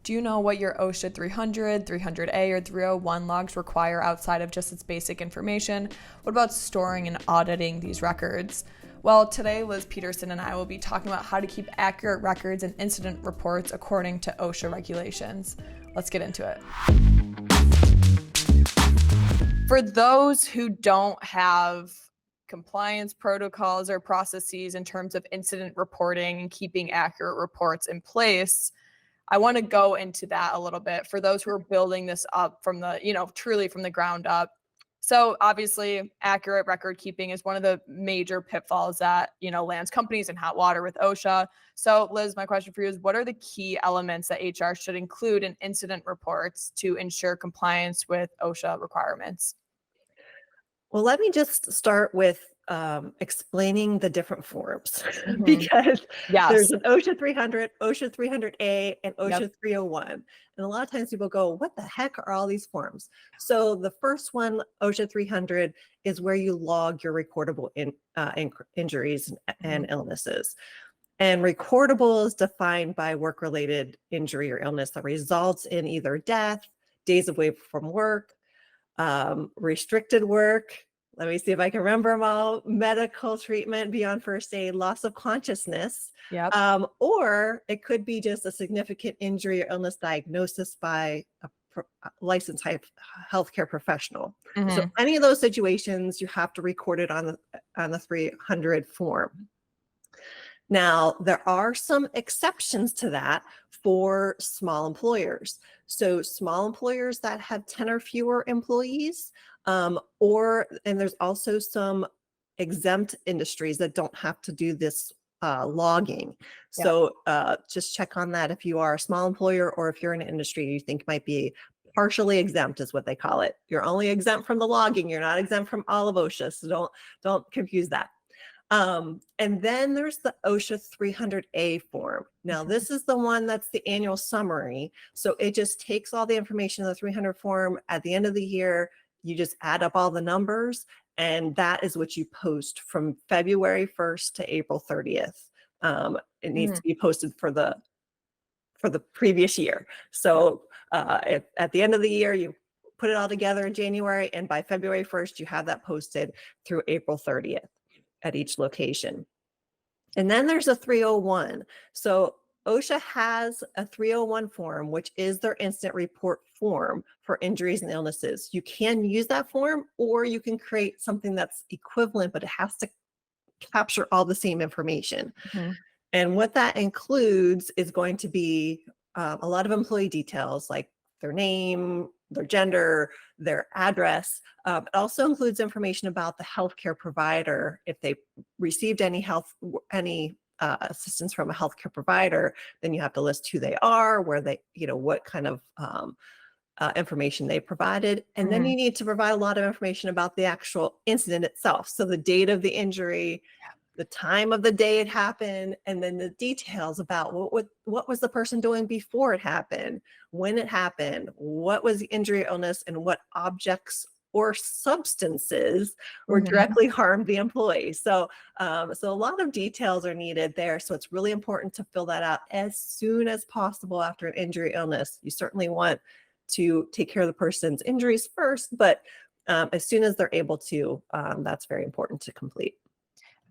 Do you know what your OSHA 300, 300A, or 301 logs require outside of just its basic information? What about storing and auditing these records? Well, today Liz Petersen and I will be talking about how to keep accurate records and incident reports according to OSHA regulations. Let's get into it. For those who don't have compliance protocols or processes in terms of incident reporting and keeping accurate reports in place, I want to go into that a little bit for those who are building this up from the, truly from the ground up. So obviously, accurate record keeping is one of the major pitfalls that, lands companies in hot water with OSHA. So Liz, my question for you is, what are the key elements that HR should include in incident reports to ensure compliance with OSHA requirements? Well, let me just start with explaining the different forms Yes. because there's an OSHA 300, OSHA 300A, and OSHA Yep. 301. And a lot of times people go, what the heck are all these forms? So the first one, OSHA 300, is where you log your recordable injuries and illnesses. And recordable is defined by work-related injury or illness that results in either death, days away from work, restricted work. Let me see if I can remember them all. Medical treatment beyond first aid, loss of consciousness, Yep. or it could be just a significant injury or illness diagnosis by a licensed healthcare professional. So any of those situations, you have to record it on the 300 form. Now, there are some exceptions to that for small employers. So small employers that have 10 or fewer employees, and there's also some exempt industries that don't have to do this logging. So just check on that if you are a small employer or if you're in an industry you think might be partially exempt is what they call it. You're only exempt from the logging. You're not exempt from all of OSHA. So don't confuse that. And then there's the OSHA 300A form. Now, this is the one that's the annual summary. So it just takes all the information in the 300 form. At the end of the year, you just add up all the numbers, and that is what you post from February 1st to April 30th. It needs to be posted for the previous year. So at the end of the year, you put it all together in January, and by February 1st, you have that posted through April 30th. At each location. And then there's a 301. So OSHA has a 301 form, which is their incident report form for injuries and illnesses. You can use that form, or you can create something that's equivalent, but it has to capture all the same information. And what that includes is going to be a lot of employee details like their name, their gender, their address. It also includes information about the healthcare provider. If they received any assistance from a healthcare provider, then you have to list who they are, where they, what kind of information they provided. And then you need to provide a lot of information about the actual incident itself. So the date of the injury, the time of the day it happened, and then the details about what was the person doing before it happened, when it happened, what was the injury or illness, and what objects or substances were directly harmed the employee. So a lot of details are needed there. So it's really important to fill that out as soon as possible after an injury or illness. You certainly want to take care of the person's injuries first, but as soon as they're able to, that's very important to complete.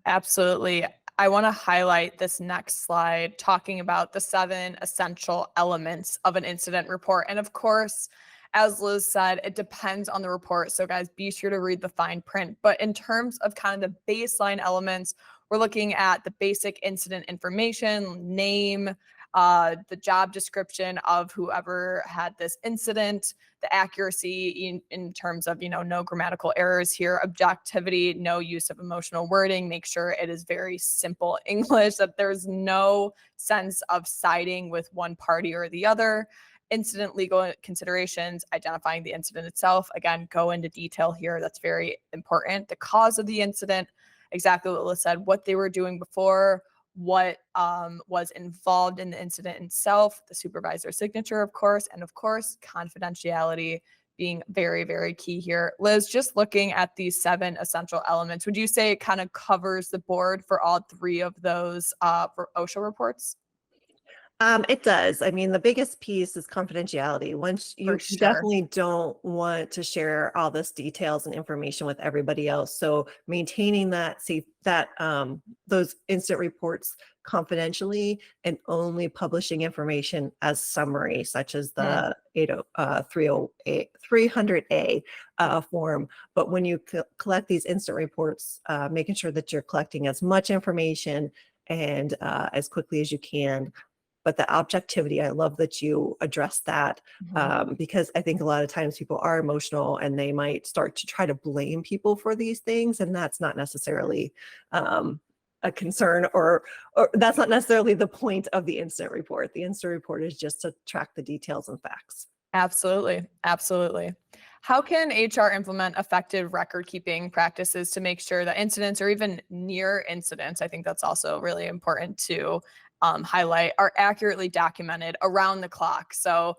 Absolutely. I want to highlight this next slide talking about the 7 essential elements of an incident report. And of course, as Liz said, it depends on the report. So guys, be sure to read the fine print. But in terms of kind of the baseline elements, we're looking at the basic incident information, name, the job description of whoever had this incident, the accuracy in terms of, no grammatical errors here, objectivity, no use of emotional wording, make sure it is very simple English, that there's no sense of siding with one party or the other. Incident legal considerations, identifying the incident itself. Again, go into detail here. That's very important. The cause of the incident, exactly what Liz said, what they were doing before, what was involved in the incident itself, the supervisor's signature, of course, and of course, confidentiality being very, very key here. Liz, just looking at these 7 essential elements, would you say it kind of covers the board for all 3 of those for OSHA reports? It does. I mean, the biggest piece is confidentiality. Once For you sure. definitely don't want to share all this details and information with everybody else. So maintaining that safe that those instant reports confidentially and only publishing information as summary, such as Mm, the 30A 300A form. But when you collect these instant reports, making sure that you're collecting as much information and as quickly as you can. But the objectivity, I love that you address that, mhm. because I think a lot of times people are emotional and they might start to try to blame people for these things, and that's not necessarily a concern, or that's not necessarily the point of the incident report. The incident report is just to track the details and facts. Absolutely. Absolutely. How can HR implement effective record keeping practices to make sure that incidents or even near incidents, I think that's also really important to highlight, are accurately documented around the clock? So,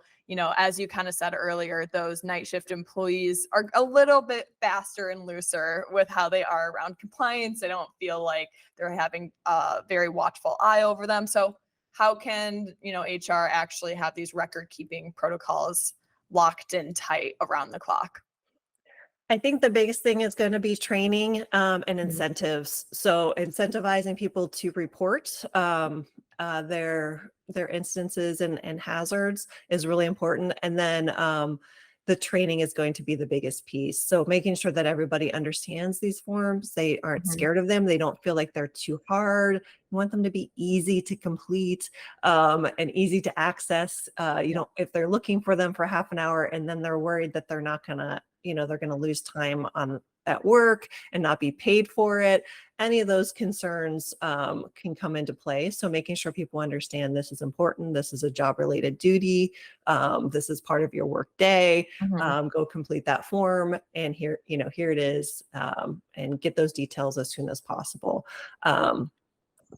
as you kind of said earlier, those night shift employees are a little bit faster and looser with how they are around compliance. They don't feel like they're having a very watchful eye over them. So, how can HR actually have these record keeping protocols locked in tight around the clock? I think the biggest thing is going to be training and Mhm. incentives. So incentivizing people to report their instances and hazards is really important. And then the training is going to be the biggest piece. So making sure that everybody understands these forms, they aren't Mhm. scared of them, they don't feel like they're too hard. You want them to be easy to complete and easy to access. You Yeah. know, if they're looking for them for half an hour and then they're worried that they're not going to, they're going to lose time on at work and not be paid for it. Any of those concerns can come into play. So making sure people understand this is important. This is a job related duty. This is part of your work day. Mhm. Go complete that form, and here, here it is, and get those details as soon as possible.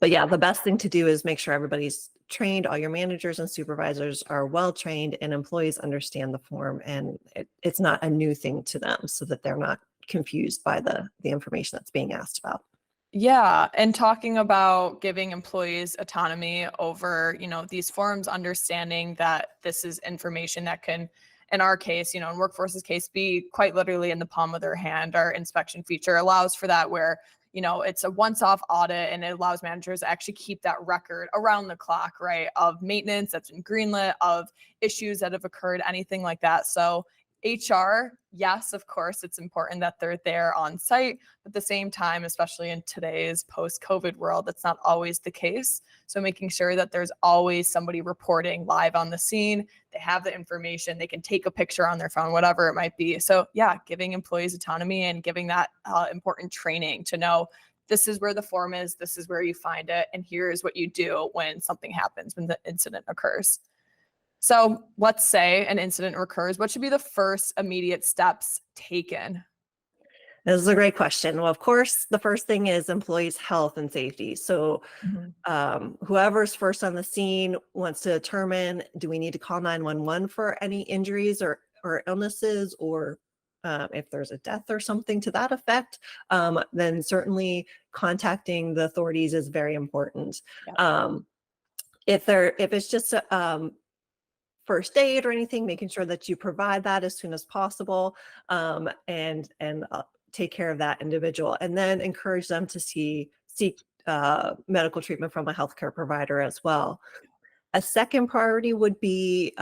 But yeah, the best thing to do is make sure everybody's trained, all your managers and supervisors are well trained, and employees understand the form, and it's not a new thing to them, so that they're not confused by the information that's being asked about. Yeah, and talking about giving employees autonomy over, these forms, understanding that this is information that can, in our case, in Workforce's case, be quite literally in the palm of their hand. Our inspection feature allows for that, where, it's a once-off audit, and it allows managers to actually keep that record around the clock, right, of maintenance that's been greenlit, of issues that have occurred, anything like that. So HR, yes, of course, it's important that they're there on site. At the same time, especially in today's post-COVID world, that's not always the case. So making sure that there's always somebody reporting live on the scene, they have the information, they can take a picture on their phone, whatever it might be. So yeah, giving employees autonomy and giving that important training to know this is where the form is, this is where you find it, and here's what you do when something happens, when the incident occurs. So let's say an incident occurs. What should be the first immediate steps taken? This is a great question. Well, of course, the first thing is employees' health and safety. So Mhm. whoever's first on the scene wants to determine, do we need to call 911 for any injuries or illnesses, or if there's a death or something to that effect, then certainly contacting the authorities is very important. Yep. Um, if it's just first aid or anything, making sure that you provide that as soon as possible, and take care of that individual, and then encourage them to seek medical treatment from a healthcare provider as well. A second priority would be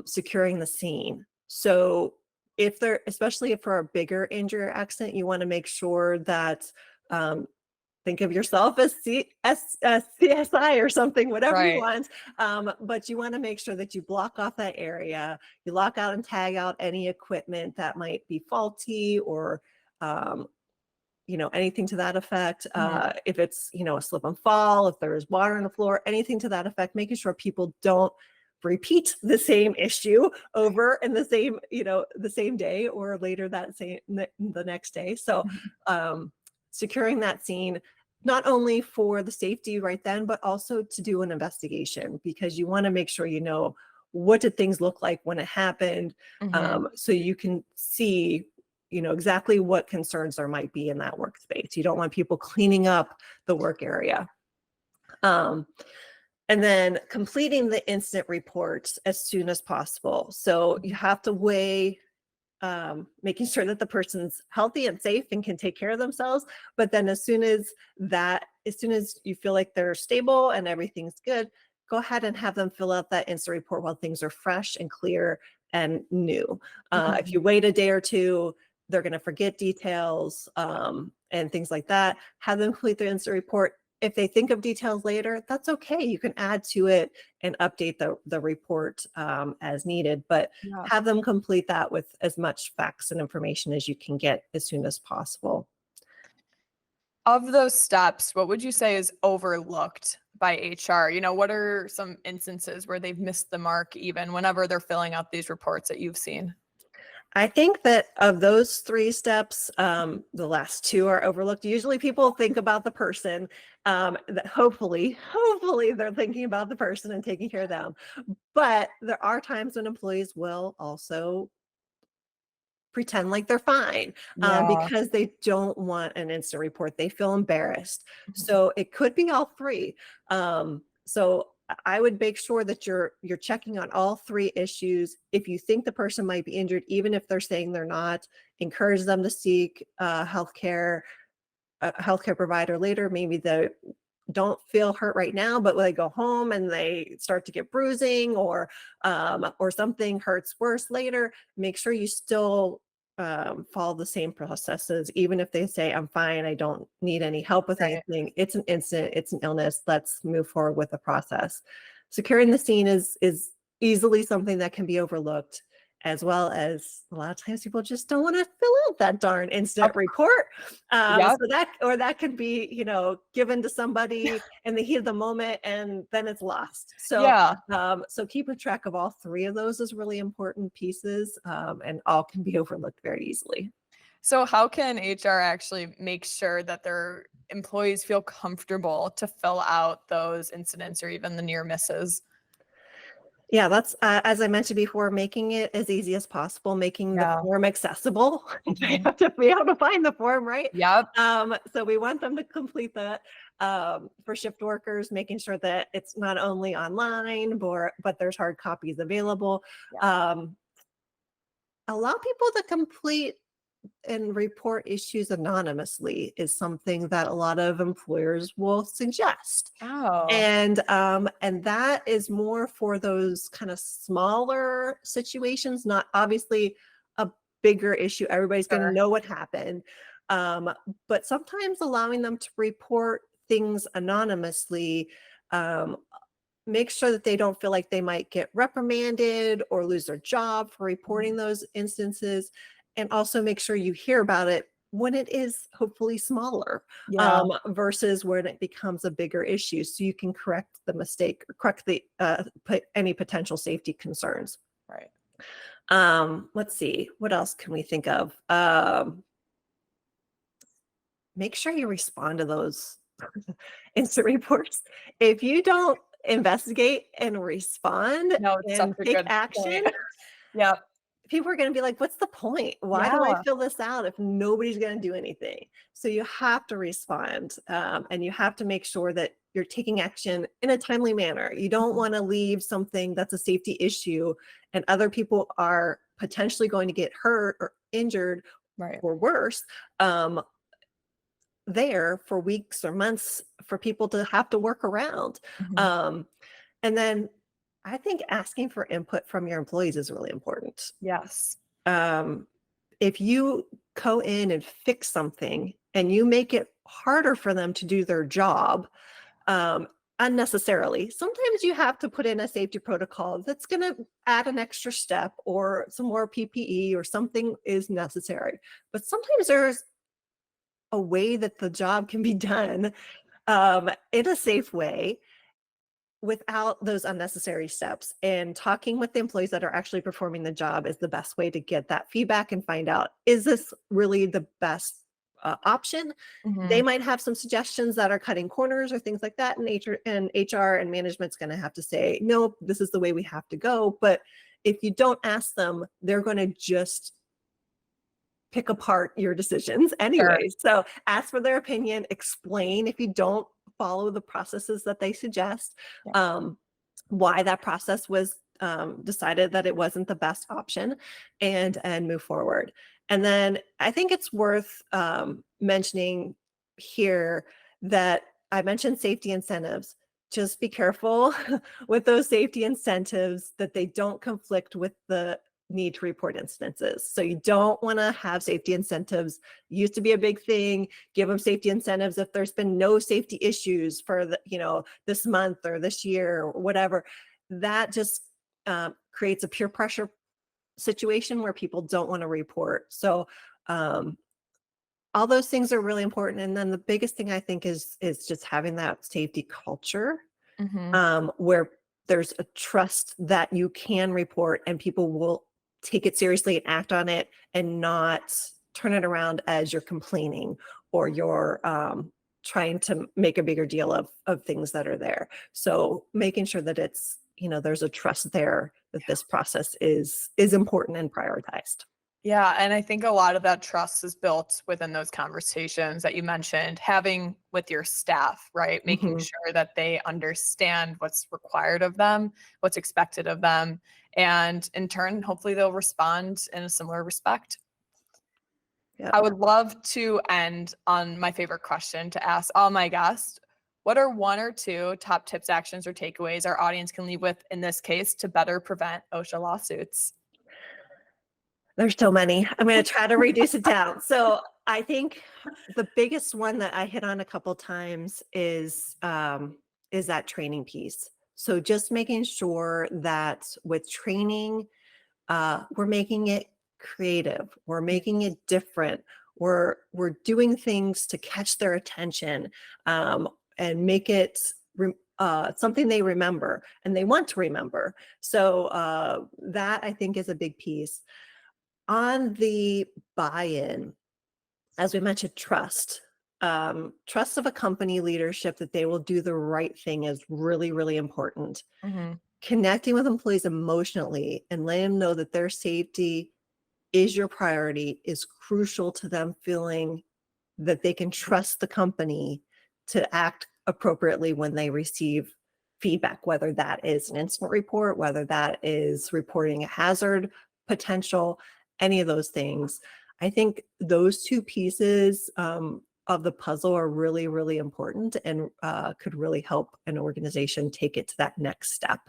securing the scene. So if they're, especially if for a bigger injury or accident, you want to make sure that um, think of yourself as CSI or something, whatever you Right. want. But you want to make sure that you block off that area, you lock out and tag out any equipment that might be faulty, or um, anything to that effect. Mhm. If it's, a slip and fall, if there's water on the floor, anything to that effect, making sure people don't repeat the same issue over and the same day or later the next day. So Mhm. securing that scene, not only for the safety right then, but also to do an investigation, because you want to make sure what did things look like when it happened, Mhm. so you can see exactly what concerns there might be in that workspace. You don't want people cleaning up the work area. Um, And then completing the incident reports as soon as possible. So you have to weigh making sure that the person's healthy and safe and can take care of themselves. But then as soon as you feel like they're stable and everything's good, go ahead and have them fill out that incident report while things are fresh and clear and new. If you wait a day or two, they're going to forget details and things like that. Have them complete the incident report. If they think of details later, that's okay. You can add to it and update the report as needed, but Yeah. have them complete that with as much facts and information as you can get as soon as possible. Of those steps, what would you say is overlooked by HR? What are some instances where they've missed the mark even whenever they're filling out these reports that you've seen? I think that of those 3 steps, the last 2 are overlooked. Usually people think about the person, that hopefully they're thinking about the person and taking care of them. But there are times when employees will also pretend like they're fine Yeah. because they don't want an instant report. They feel embarrassed. Mhm. So it could be all 3. So I would make sure that you're checking on all 3 issues. If you think the person might be injured, even if they're saying they're not, encourage them to seek healthcare, a healthcare provider later. Maybe they don't feel hurt right now, but when they go home and they start to get bruising or something hurts worse later, make sure you still follow the same processes. Even if they say, I'm fine, I don't need any help with Right. anything, it's an incident, it's an illness, let's move forward with the process. Securing the scene is easily something that can be overlooked, as well as a lot of times people just don't want to fill out that darn incident Of report. Yep. So that could be, given to somebody in the heat of the moment, and then it's lost. So, Yeah. so keeping track of all 3 of those is really important pieces, and all can be overlooked very easily. So how can HR actually make sure that their employees feel comfortable to fill out those incidents or even the near misses? Yeah, that's as I mentioned before, making it as easy as possible, making the Yeah. form accessible. They Mhm. have to be able to find the form, right? Yep. So we want them to complete that for shift workers, making sure that it's not only online, but there's hard copies available. Yeah. Um, Allow people to complete and report issues anonymously is something that a lot of employers will suggest. Oh, And that is more for those kind of smaller situations, not obviously a bigger issue. Everybody's going to sure. know what happened. Um, but sometimes allowing them to report things anonymously, um, make sure that they don't feel like they might get reprimanded or lose their job for reporting Mhm. those instances. And also make sure you hear about it when it is hopefully smaller, Yeah. versus when it becomes a bigger issue, so you can correct the mistake or correct the any potential safety concerns. Right. Let's see, what else can we think of? Make sure you respond to those instant reports. If you don't investigate and respond No, it's such and a take good action, point. Yep. people are going to be like, what's the point? Why do I Yeah. fill this out if nobody's going to do anything? So you have to respond, and you have to make sure that you're taking action in a timely manner. You don't Mhm. want to leave something that's a safety issue and other people are potentially going to get hurt or injured Right. or worse, um, there for weeks or months for people to have to work around. Mhm. Um, and then I think asking for input from your employees is really important. Yes. Um, if you go in and fix something and you make it harder for them to do their job, um, unnecessarily, sometimes you have to put in a safety protocol that's going to add an extra step or some more PPE or something is necessary. But sometimes there's a way that the job can be done in a safe way without those unnecessary steps. And talking with the employees that are actually performing the job is the best way to get that feedback and find out, is this really the best option? They Mhm. might have some suggestions that are cutting corners or things like that. And HR and management's going to have to say, no, this is the way we have to go. But if you don't ask them, they're going to just pick apart your decisions Sure. anyway. So ask for their opinion, explain if you don't follow the processes that they suggest, Yeah. why that process was decided that it wasn't the best option, and move forward. And then I think it's worth mentioning here that I mentioned safety incentives. Just be careful with those safety incentives that they don't conflict with the need to report incidences. So you don't want to have safety incentives. Used to be a big thing. Give them safety incentives if there's been no safety issues for the, this month or this year or whatever. That just creates a peer pressure situation where people don't want to report. So all those things are really important. And then the biggest thing I think is just having that safety culture, where there's a trust that you can report and people will take it seriously and act on it, and not turn it around as you're complaining or you're trying to make a bigger deal of things that are there. So making sure that it's, there's a trust there that this process is important and prioritized. Yeah, and I think a lot of that trust is built within those conversations that you mentioned, having with your staff, right? Making sure that they understand what's required of them, what's expected of them, and in turn, hopefully they'll respond in a similar respect. Yeah. I would love to end on my favorite question to ask all my guests. What are one or two top tips, actions, or takeaways our audience can leave with in this case to better prevent OSHA lawsuits? There's so many. I'm going to try to reduce it down. So I think the biggest one that I hit on a couple times is that training piece. So just making sure that with training, we're making it creative, we're making it different, we're doing things to catch their attention, and make it something they remember and they want to remember. So that I think is a big piece. On the buy-in, as we mentioned, trust. Trust of a company leadership that they will do the right thing is really, really important. Connecting with employees emotionally and letting them know that their safety is your priority is crucial to them feeling that they can trust the company to act appropriately when they receive feedback, whether that is an incident report, whether that is reporting a hazard potential, any of those things. I think those two pieces of the puzzle are really, really important, and could really help an organization take it to that next step,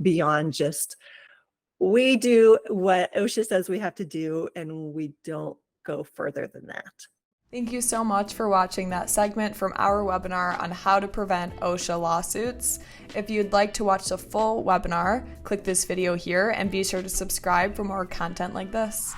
beyond just, we do what OSHA says we have to do and we don't go further than that. Thank you so much for watching that segment from our webinar on how to prevent OSHA lawsuits. If you'd like to watch the full webinar, click this video here and be sure to subscribe for more content like this.